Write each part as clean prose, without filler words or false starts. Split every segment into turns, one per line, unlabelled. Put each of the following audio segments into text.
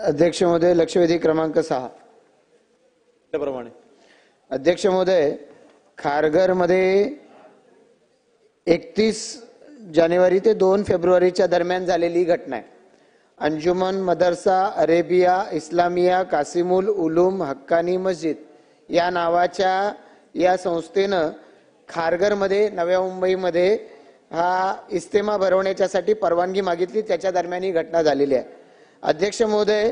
अध्यक्ष महोदय, लक्षवेधी क्रमांक 6.
त्याप्रमाणे
अध्यक्ष महोदय, खारघरमध्ये 31 जानेवारी ते 2 फेब्रुवारीच्या दरम्यान झालेली घटना आहे. अंजुमन मदरसा अरेबिया इस्लामिया कासिमुल उलूम हक्कानी मस्जिद या नावाच्या या संस्थेनं खारघरमध्ये नव्या मुंबईमध्ये हा इस्तेमा भरवण्यासाठी परवानगी मागितली. त्याच्या दरम्यान ही घटना झालेली आहे. अध्यक्ष महोदय,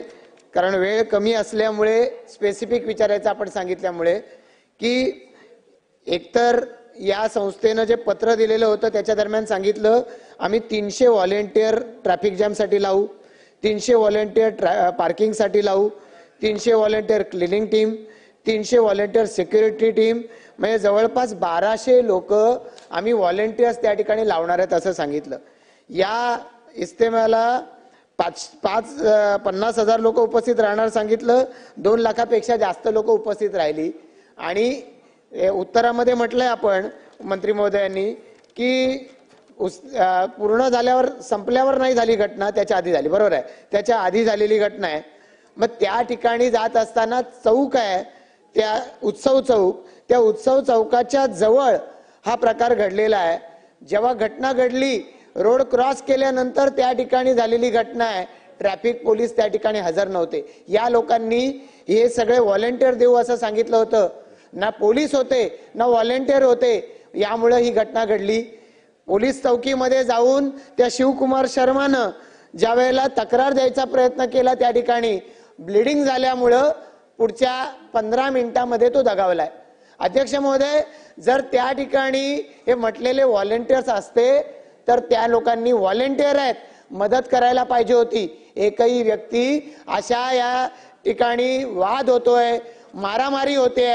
कारण वेळ कमी असल्यामुळे स्पेसिफिक विचारायचं आपण सांगितल्यामुळे की एकतर या संस्थेनं जे पत्र दिलेलं होतं त्याच्या दरम्यान सांगितलं आम्ही 300 व्हॉलेंटियर ट्रॅफिक जॅमसाठी लावू, 300 व्हॉलेंटियर पार्किंगसाठी लावू, 300 volunteer cleaning team, 300 volunteer security team, म्हणजे जवळपास 1200 लोक आम्ही व्हॉलेंटियर्स त्या ठिकाणी लावणार आहेत असं सांगितलं. या इस्तेमाला 50,000 लोक उपस्थित राहणार सांगितलं. 2 लाखापेक्षा जास्त लोक उपस्थित राहिली. आणि उत्तरामध्ये म्हटलंय आपण मंत्री महोदयांनी की पूर्ण झाल्यावर संपल्यावर नाही झाली घटना, त्याच्या आधी झाली. बरोबर आहे, त्याच्या आधी झालेली घटना आहे. मग त्या ठिकाणी जात असताना चौक आहे, त्या उत्सव चौक, त्या उत्सव चौकाच्या जवळ हा प्रकार घडलेला आहे. जेव्हा घटना घडली रोड क्रॉस केल्यानंतर त्या ठिकाणी झालेली घटना आहे. ट्रॅफिक पोलीस त्या ठिकाणी हजर नव्हते. या लोकांनी हे सगळे व्हॉलेंटियर देऊ असं सांगितलं होतं. ना पोलीस होते ना व्हॉलेंटियर होते. यामुळे ही घटना घडली. पोलीस चौकीमध्ये जाऊन त्या शिवकुमार शर्मानं ज्या वेळेला तक्रार द्यायचा प्रयत्न केला त्या ठिकाणी ब्लिडिंग झाल्यामुळं पुढच्या 15 मिनिटांमध्ये तो दगावलाय. अध्यक्ष महोदय, जर त्या ठिकाणी हे म्हटलेले व्हॉलेंटियर्स असते तर त्या लोकांनी व्हॉलेंटियर आहेत मदत करायला पाहिजे होती. एकही व्यक्ती अशा या ठिकाणी वाद होतोय, मारामारी होते,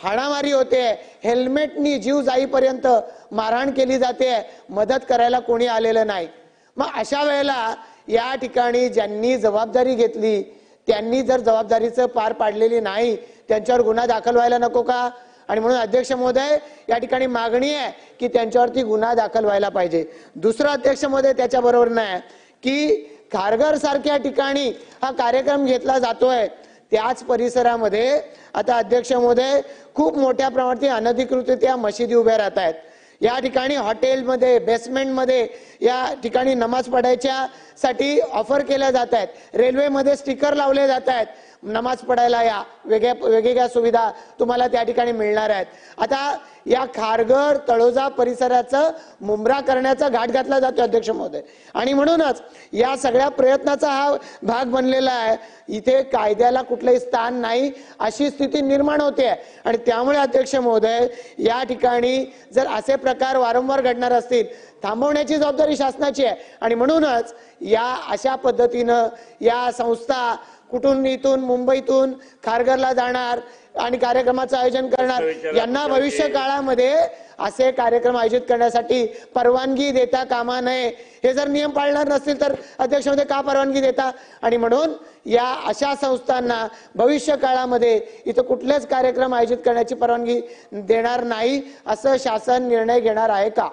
हाणामारी होते, हेल्मेटनी जीव जाईपर्यंत मारहाण केली जाते, मदत करायला कोणी आलेलं नाही. मग अशा वेळेला या ठिकाणी ज्यांनी जबाबदारी घेतली त्यांनी जर जबाबदारीचं पार पाडलेली नाही त्यांच्यावर गुन्हा दाखल व्हायला नको का? आणि म्हणून अध्यक्ष महोदय, या ठिकाणी मागणी आहे की त्यांच्यावरती गुन्हा दाखल व्हायला पाहिजे. दुसरं अध्यक्ष महोदय, त्याच्याबरोबर नाही की खारघर सारख्या ठिकाणी हा कार्यक्रम घेतला जातोय त्याच परिसरामध्ये आता अध्यक्ष महोदय खूप मोठ्या प्रमाणात अनधिकृतरित्या मशिदी उभ्या राहत आहेत. या ठिकाणी हॉटेलमध्ये बेसमेंटमध्ये या ठिकाणी नमाज पढायच्या साठी ऑफर केल्या जात आहेत. रेल्वेमध्ये स्टिकर लावले जात आहेत, नमाज पढायला या, वेगवेगळ्या सुविधा तुम्हाला त्या ठिकाणी मिळणार आहेत. आता या खारघर तळोजा परिसराचं मुंब्रा करण्याचा घाट घातला जातो अध्यक्ष महोदय. आणि म्हणूनच या सगळ्या प्रयत्नाचा हा भाग बनलेला आहे. इथे कायद्याला कुठलंही स्थान नाही अशी स्थिती निर्माण होते. आणि त्यामुळे अध्यक्ष महोदय, या ठिकाणी जर असे प्रकार वारंवार घडणार असतील थांबवण्याची जबाबदारी शासनाची आहे. आणि म्हणूनच या अशा पद्धतीनं या संस्था कुठून इथून मुंबईतून खारघरला जाणार आणि कार्यक्रमाचं आयोजन करणार, यांना भविष्य काळामध्ये असे कार्यक्रम आयोजित करण्यासाठी परवानगी देता कामा नये. हे जर नियम पाळणार नसतील तर अध्यक्ष महोदय का परवानगी देता? आणि म्हणून या अशा संस्थांना भविष्य काळामध्ये इथं कुठलेच कार्यक्रम आयोजित करण्याची परवानगी देणार नाही असं शासन निर्णय घेणार आहे का?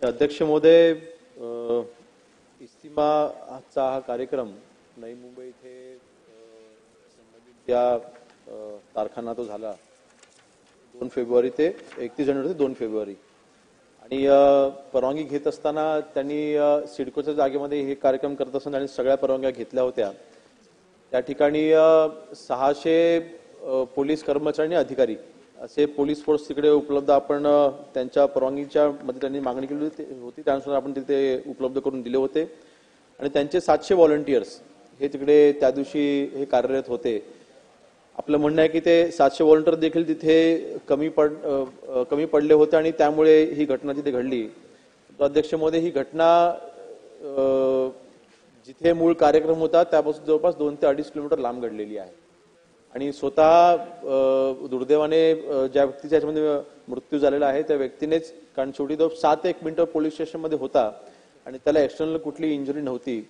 अध्यक्ष महोदय, इस्तिमाचा हा कार्यक्रम नवी मुंबई इथे संबंधित त्या तारखांना तो झाला 2 फेब्रुवारी ते 31 जानेवारी ते 2 फेब्रुवारी. आणि परवानगी घेत असताना त्यांनी सिडकोच्या जागेमध्ये हे कार्यक्रम करत असताना त्यांनी सगळ्या परवानग्या घेतल्या होत्या. त्या ठिकाणी 600 पोलीस कर्मचारी आणि अधिकारी असे पोलीस फोर्स तिकडे उपलब्ध आपण त्यांच्या परवानगीच्या मध्ये त्यांनी मागणी केली होती, त्यानुसार आपण तिथे उपलब्ध करून दिले होते. आणि त्यांचे 700 व्हॉलंटियर्स हे तिकडे त्या दिवशी हे कार्यरत होते. आपलं म्हणणं आहे की ते 700 व्हॉलंटियर देखील तिथे कमी पडले होते आणि त्यामुळे ही घटना तिथे घडली. अध्यक्ष महोदय, ही घटना जिथे मूळ कार्यक्रम होता त्यापासून जवळपास 2 ते 2.5 किलोमीटर लांब घडलेली आहे. आणि स्वतः दुर्दैवाने ज्या व्यक्तीच्या याच्यामध्ये मृत्यू झालेला आहे त्या व्यक्तीनेच, कारण शेवटी तो 7 ते 1 मिनिटं पोलीस स्टेशनमध्ये होता आणि त्याला एक्सटर्नल कुठली इंजुरी नव्हती,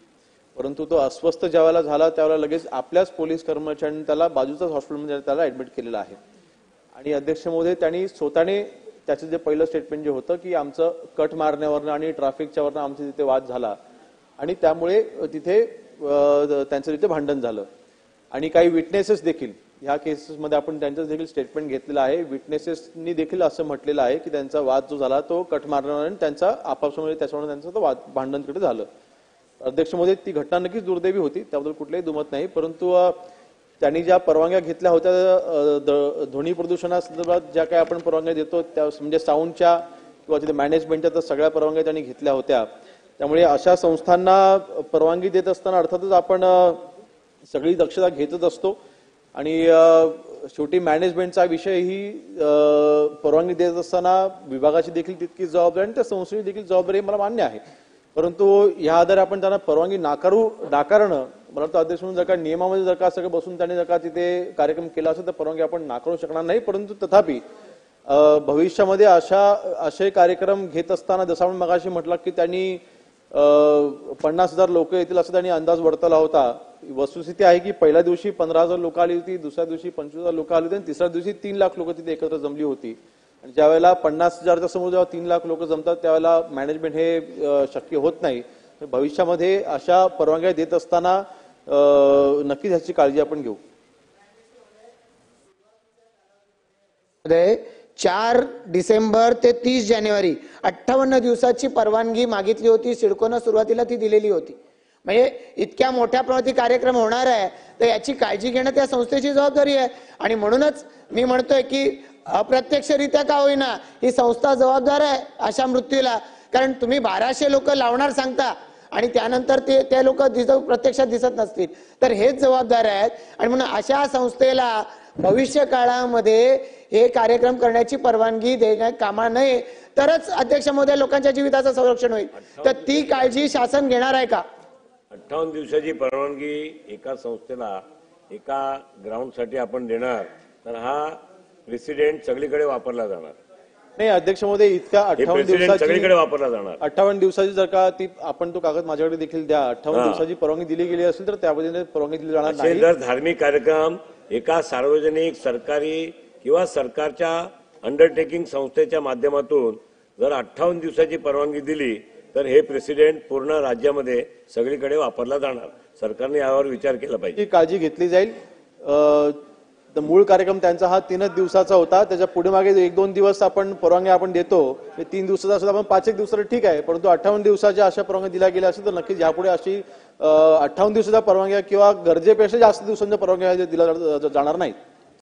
परंतु तो अस्वस्थ ज्यावेळेला झाला त्यावेळेला लगेच आपल्याच पोलीस कर्मचाऱ्यांनी त्याला बाजूच्याच हॉस्पिटलमध्ये त्याला ऍडमिट केलेलं आहे. आणि अध्यक्ष महोदय, त्यांनी स्वतःने त्याचं जे पहिलं स्टेटमेंट जे होतं की आमचं कट मारण्यावरनं आणि ट्रॅफिकच्या वरनं आमचा तिथे वाद झाला आणि त्यामुळे तिथे त्यांचं तिथे भांडण झालं आणि काही विटनेसेस देखील ह्या केसेसमध्ये आपण त्यांचं देखील स्टेटमेंट घेतलेलं आहे. विटनेसेसनी देखील असं म्हटलेलं आहे की त्यांचा वाद जो झाला तो कट मारणाऱ्याने त्यांचा आपापसामध्ये त्याच्यामुळे त्यांचं तो भांडण तिकडे झालं. अध्यक्ष महोदय, ती घटना नक्कीच दुर्दैवी होती, त्याबद्दल कुठलेही दुमत नाही. परंतु त्यांनी ज्या परवानग्या घेतल्या होत्या ध्वनी प्रदूषणासंदर्भात ज्या काही आपण परवानग्या देतो त्या म्हणजे साऊंडच्या किंवा तिथे मॅनेजमेंटच्या तर सगळ्या परवानग्या त्यांनी घेतल्या होत्या. त्यामुळे अशा संस्थांना परवानगी देत असताना अर्थातच आपण सगळी दक्षता घेतच असतो आणि शेवटी मॅनेजमेंटचा विषय ही परवानगी देत असताना विभागाची देखील तितकीच जबाबदारी आणि त्या संस्थेची देखील जबाबदारी मला मान्य आहे. परंतु या आधारे आपण त्यांना परवानगी नाकारणं मला वाटतं अध्यक्ष म्हणून जर का नियमामध्ये जर का सगळं बसून त्यांनी जर का तिथे कार्यक्रम केला असेल तर परवानगी आपण नाकारू शकणार नाही. परंतु तथापि भविष्यामध्ये असे कार्यक्रम घेत असताना जसं आपण मगाशी म्हटलं की त्यांनी 50,000 लोक येतील असं त्यांनी अंदाज वर्तवला होता. वस्तुस्थिती आहे की पहिल्या दिवशी 15,000 लोक आली होती, दुसऱ्या दिवशी 25,000 लोक आली होती आणि तिसऱ्या दिवशी 3 लाख लोक तिथे एकत्र जमली होती. आणि ज्यावेळेला 50,000च्या समोर जेव्हा 3 लाख लोक जमतात त्यावेळेला मॅनेजमेंट हे शक्य होत नाही. भविष्यामध्ये अशा परवानग्या देत असताना नक्कीच ह्याची काळजी आपण घेऊ.
4 डिसेंबर ते 30 जानेवारी 58 दिवसाची परवानगी मागितली होती. सिडकोनं सुरुवातीला ती दिलेली होती. म्हणजे इतक्या मोठ्या प्रमाणात कार्यक्रम होणार आहे तर याची काळजी घेणं त्या संस्थेची जबाबदारी आहे. आणि म्हणूनच मी म्हणतोय की अप्रत्यक्षरित्या का होईना ही संस्था जबाबदार आहे अशा मृत्यूला. कारण तुम्ही 1200 लोक लावणार सांगता आणि त्यानंतर ते लोक प्रत्यक्षात दिसत नसतील तर हेच जबाबदार आहेत. आणि म्हणून अशा संस्थेला भविष्य काळामध्ये हे कार्यक्रम करण्याची परवानगी देण्यात कामा नये, तरच अध्यक्ष महोदय लोकांच्या जीविताचं संरक्षण होईल. तर ती काळजी शासन घेणार आहे का?
58 दिवसाची परवानगी एका संस्थेला एका ग्राउंडसाठी आपण देणार तर हा प्रेसिडेंट सगळीकडे वापरला जाणार
नाही. अध्यक्ष महोदय, इतका 58 दिवसाची
सगळीकडे वापरला जाणार
58 दिवसाची जर का ती आपण तो कागद माझ्याकडे देखील द्या. 58 दिवसाची परवानगी दिली गेली असेल तर त्या पद्धतीने परवानगी दिली जाणार नाही.
जर धार्मिक कार्यक्रम एका सार्वजनिक सरकारी किंवा सरकारच्या अंडरटेकिंग संस्थेच्या माध्यमातून जर 58 दिवसाची परवानगी दिली तर हे प्रेसिडेंट पूर्ण राज्यामध्ये सगळीकडे वापरला जाणार. सरकारने यावर विचार केला पाहिजे.
ही काळजी घेतली जाईल. मूळ कार्यक्रम त्यांचा हा 3 दिवसाचा होता. त्याच्या पुढे मागे 1-2 दिवस आपण परवानगी आपण देतो. 3 दिवसाचा असं आपण 5-1 दिवसाला ठीक आहे. परंतु 58 दिवसाच्या अशा परवानगी दिल्या गेल्या असेल तर नक्कीच यापुढे अशी 58 दिवसाच्या परवानग्या किंवा गरजेपेक्षा जास्त दिवसांच्या परवानग्या दिल्या जाणार नाहीत.